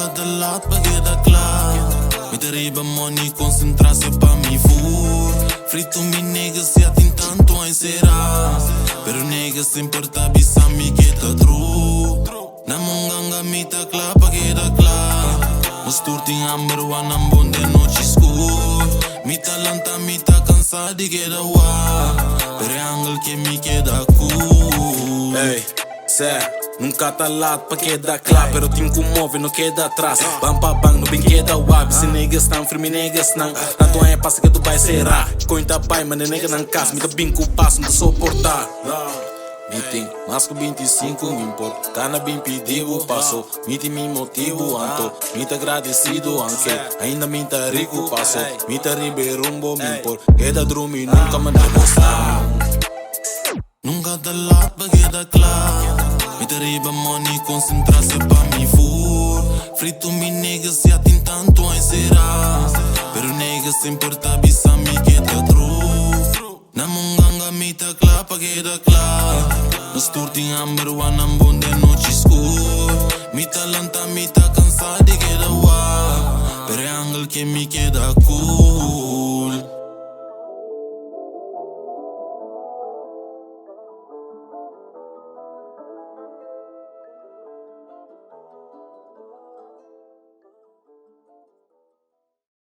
Nunca te late pa' quedar claro. Me derriba money, concentrarse pa' mi fur. Frito mi nigga, se atin tanto a encerrar. Pero nigga sempre tá bisami que tá true. Na munganga mi tá claro pa' quedar claro. Mas turting amber wanam bonde noite escuro. Mi talanta mi tá cansado de quedar wa. Pero angle que me queda cool. Ei, Zé, nunca tá lado pra quedar claro. Pero te incomove, não queda atrás. Bang pa bang, no bem queda wab. Se niggas não, firme niggas não. Tanto é passa que tu vai será. Cointa pai, mas nega não casa. Me dá bem com o passo, não dá suportar. Meeting, mas com 25 me importa. Tá na bem pedido, passou. Meeting me motivo, anto. Me tá agradecido, anque. Ainda me tá rico, passou. Me tá ribeirumbo, me importa. Queda dormir, nunca me demostrar. Nunca te late pa' quedar claro. Me derriba money, concentrarse pa' mi fur. Frito mi nigga, se atin tanto a encerrar. Pero nigga sempre tá bisami que tá true. Na munganga mi tá claro pa' quedar claro. Nos turting amber wanam bonde noite escuro. Mi talanta mi tá cansado de quedar wa. Pero angle que me queda cool.